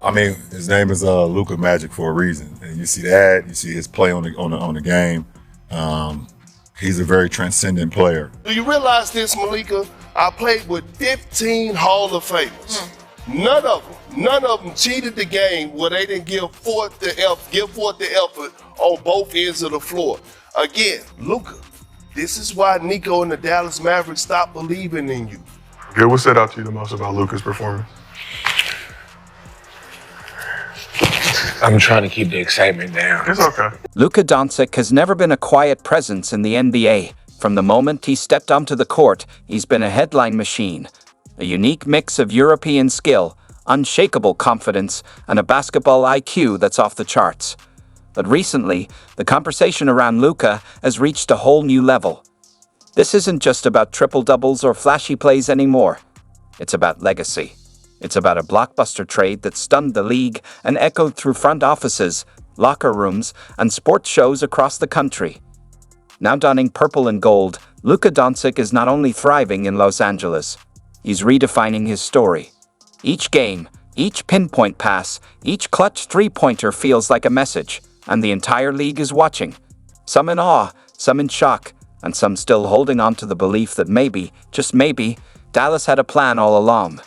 I mean, his name is Luka Magic for a reason, and you see that. You see his play on the game. He's a very transcendent player. Do you realize this, Malika? I played with 15 Hall of Famers. None of them cheated the game where they didn't give forth the effort on both ends of the floor. Again, Luka, this is why Nico and the Dallas Mavericks stopped believing in you. Good. What stood out to you the most about Luka's performance? I'm trying to keep the excitement down. It's okay. Luka Dončić has never been a quiet presence in the NBA. From the moment he stepped onto the court, he's been a headline machine. A unique mix of European skill, unshakable confidence, and a basketball IQ that's off the charts. But recently, the conversation around Luka has reached a whole new level. This isn't just about triple-doubles or flashy plays anymore. It's about legacy. It's about a blockbuster trade that stunned the league and echoed through front offices, locker rooms, and sports shows across the country. Now donning purple and gold, Luka Dončić is not only thriving in Los Angeles, he's redefining his story. Each game, each pinpoint pass, each clutch three-pointer feels like a message, and the entire league is watching. Some in awe, some in shock, and some still holding on to the belief that maybe, just maybe, Dallas had a plan all along.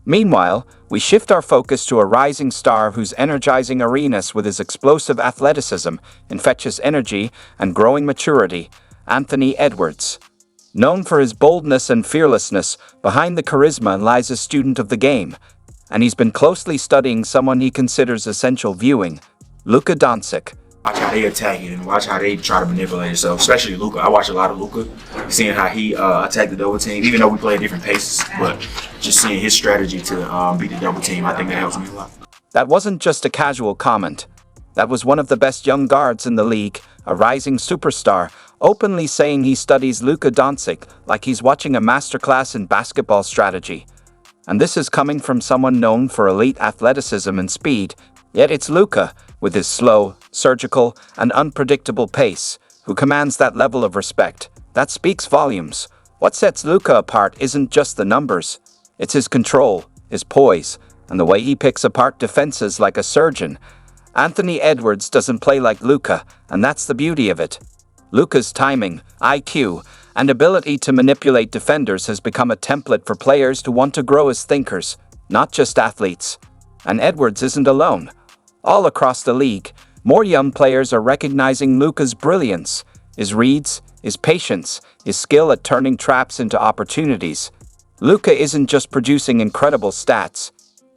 Meanwhile, we shift our focus to a rising star who's energizing arenas with his explosive athleticism, infectious energy, and growing maturity, Anthony Edwards. Known for his boldness and fearlessness, behind the charisma lies a student of the game, and he's been closely studying someone he considers essential viewing, Luka Dončić. Watch how they attack it and watch how they try to manipulate themselves, especially Luka. I watch a lot of Luka, seeing how he attacked the double team, even though we play at different paces, but just seeing his strategy to beat the double team, I think that helps me a lot. That wasn't just a casual comment. That was one of the best young guards in the league, a rising superstar, openly saying he studies Luka Dončić like he's watching a masterclass in basketball strategy. And this is coming from someone known for elite athleticism and speed, yet it's Luka, with his slow, surgical, and unpredictable pace, who commands that level of respect. That speaks volumes. What sets Luka apart isn't just the numbers. It's his control, his poise, and the way he picks apart defenses like a surgeon. Anthony Edwards doesn't play like Luka, and that's the beauty of it. Luka's timing, IQ, and ability to manipulate defenders has become a template for players who want to grow as thinkers, not just athletes. And Edwards isn't alone. All across the league, more young players are recognizing Luka's brilliance, his reads, his patience, his skill at turning traps into opportunities. Luka isn't just producing incredible stats.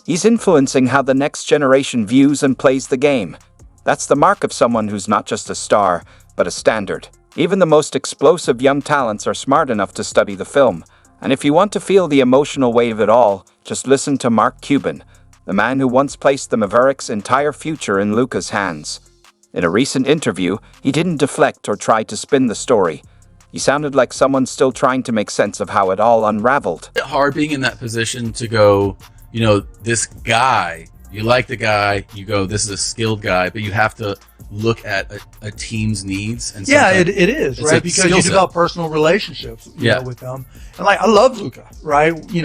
He's influencing how the next generation views and plays the game. That's the mark of someone who's not just a star, but a standard. Even the most explosive young talents are smart enough to study the film. And if you want to feel the emotional weight of it all, just listen to Mark Cuban, the man who once placed the Mavericks' entire future in Luka's hands. In a recent interview, he didn't deflect or try to spin the story. He sounded like someone still trying to make sense of how it all unraveled. It's hard being in that position to go, this guy, you like the guy, you go, this is a skilled guy, but you have to look at a team's needs. And it is, right? Because you develop personal relationships with them. And I love Luka, right? We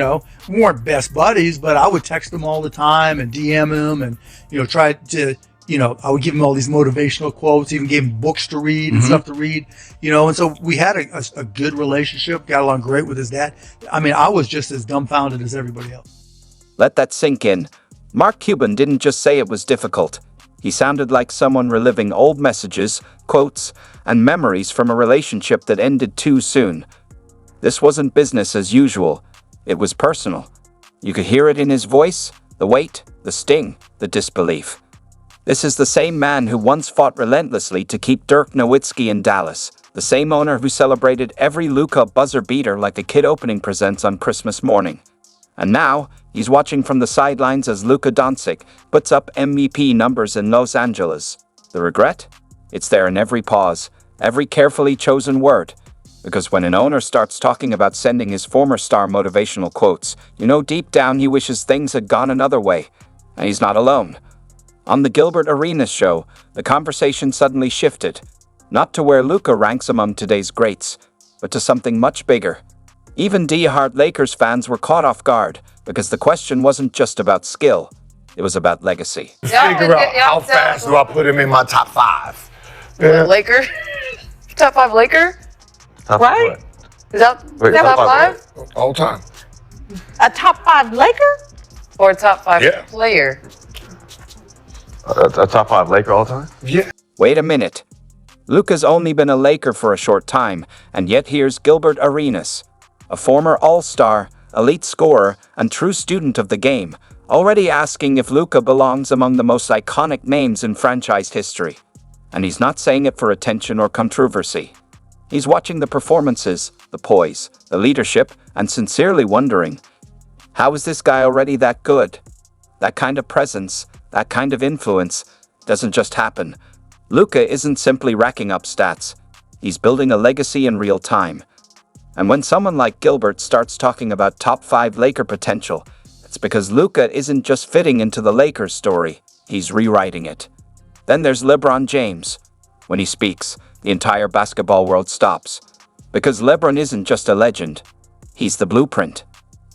weren't best buddies, but I would text him all the time and DM him and, try to, I would give him all these motivational quotes, even gave him books to read and stuff to read, and so we had a good relationship, got along great with his dad. I mean, I was just as dumbfounded as everybody else. Let that sink in. Mark Cuban didn't just say it was difficult. He sounded like someone reliving old messages, quotes, and memories from a relationship that ended too soon. This wasn't business as usual. It was personal. You could hear it in his voice, the weight, the sting, the disbelief. This is the same man who once fought relentlessly to keep Dirk Nowitzki in Dallas, the same owner who celebrated every Luka buzzer beater like a kid opening presents on Christmas morning. And now, he's watching from the sidelines as Luka Dončić puts up MVP numbers in Los Angeles. The regret? It's there in every pause, every carefully chosen word. Because when an owner starts talking about sending his former star motivational quotes, deep down he wishes things had gone another way. And he's not alone. On the Gilbert Arenas show, the conversation suddenly shifted. Not to where Luka ranks among today's greats, but to something much bigger. Even die-hard Lakers fans were caught off guard, because the question wasn't just about skill. It was about legacy. Figure out how fast do I put him in my top 5. Yeah. Laker? Top 5 Laker? Right? Is that top 5? All time. A top 5 Laker? Or top 5 player? A top 5 Laker all time? Yeah. Wait a minute. Luka's only been a Laker for a short time, and yet here's Gilbert Arenas, a former All-Star, elite scorer, and true student of the game, already asking if Luka belongs among the most iconic names in franchise history. And he's not saying it for attention or controversy. He's watching the performances, the poise, the leadership, and sincerely wondering, how is this guy already that good? That kind of presence, that kind of influence, doesn't just happen. Luka isn't simply racking up stats. He's building a legacy in real time. And when someone like Gilbert starts talking about top 5 Laker potential, it's because Luka isn't just fitting into the Lakers story, he's rewriting it. Then there's LeBron James. When he speaks, the entire basketball world stops. Because LeBron isn't just a legend, he's the blueprint.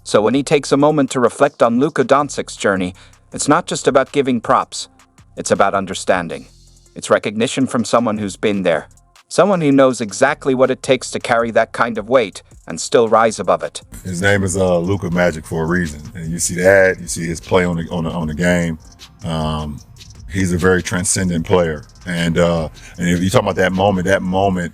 So when he takes a moment to reflect on Luka Dončic's journey, it's not just about giving props, it's about understanding. It's recognition from someone who's been there. Someone who knows exactly what it takes to carry that kind of weight and still rise above it. His name is Luka Magic for a reason, and you see that. You see his play on the game. He's a very transcendent player, and if you talk about that moment,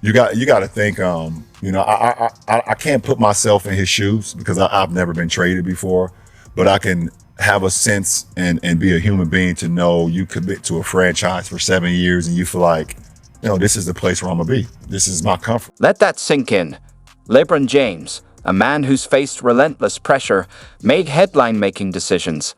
you got to think. I can't put myself in his shoes because I've never been traded before, but I can have a sense and be a human being to know you commit to a franchise for 7 years and you feel like, this is the place where I'm gonna be. This is my comfort. Let that sink in. LeBron James, a man who's faced relentless pressure, made headline-making decisions,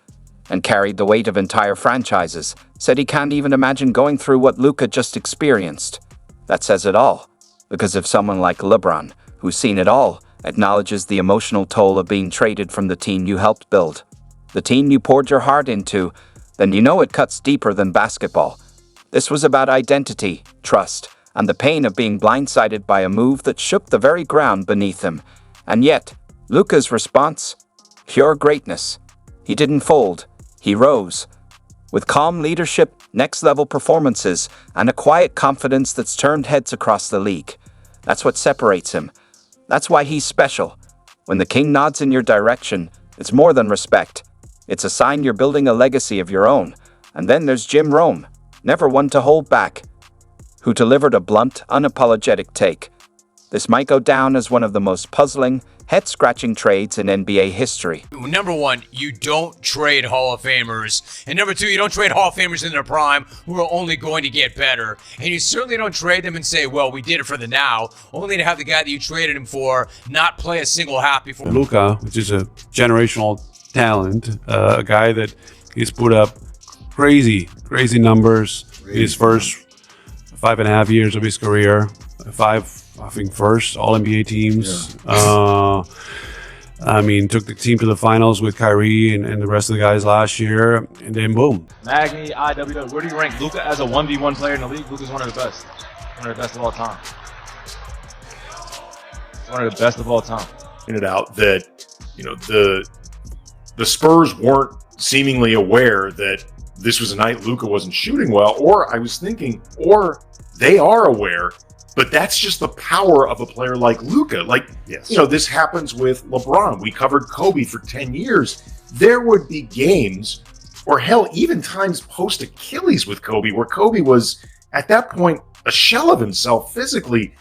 and carried the weight of entire franchises, said he can't even imagine going through what Luka just experienced. That says it all, because if someone like LeBron, who's seen it all, acknowledges the emotional toll of being traded from the team you helped build, the team you poured your heart into, then you know it cuts deeper than basketball. This was about identity, trust, and the pain of being blindsided by a move that shook the very ground beneath him. And yet, Luka's response? Pure greatness. He didn't fold. He rose. With calm leadership, next-level performances, and a quiet confidence that's turned heads across the league. That's what separates him. That's why he's special. When the king nods in your direction, it's more than respect. It's a sign you're building a legacy of your own. And then there's Jim Rome, never one to hold back, who delivered a blunt, unapologetic take. This might go down as one of the most puzzling, head-scratching trades in NBA history. Number one, you don't trade Hall of Famers. And number two, you don't trade Hall of Famers in their prime who are only going to get better. And you certainly don't trade them and say, well, we did it for the now, only to have the guy that you traded him for not play a single half before. Luka, which is a generational talent, a guy that he's put up crazy numbers in his first 5.5 years of his career. First All-NBA teams. Yeah. Took the team to the finals with Kyrie and the rest of the guys last year, and then boom. Magni, IWW, where do you rank Luka as a 1v1 player in the league? Luka's one of the best. One of the best of all time. One of the best of all time. Pointed out that, the Spurs weren't seemingly aware that this was a night Luka wasn't shooting well, or they are aware, but that's just the power of a player like Luka. This happens with LeBron. We covered Kobe for 10 years. There would be games, or hell, even times post-Achilles with Kobe, where Kobe was, at that point, a shell of himself physically.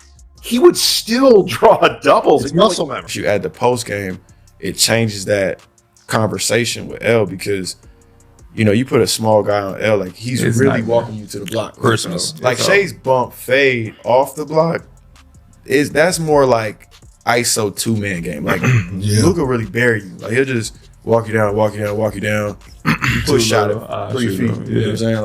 He would still draw doubles. It's muscle memory. If you add the post game, it changes that conversation with L because you put a small guy on L, like he's really walking you to the block. Christmas. Like Shay's bump fade off the block that's more like ISO 2-man game. Like Luka really bury you. Like he'll just walk you down, push shot at 3 feet. You know what I'm saying? Like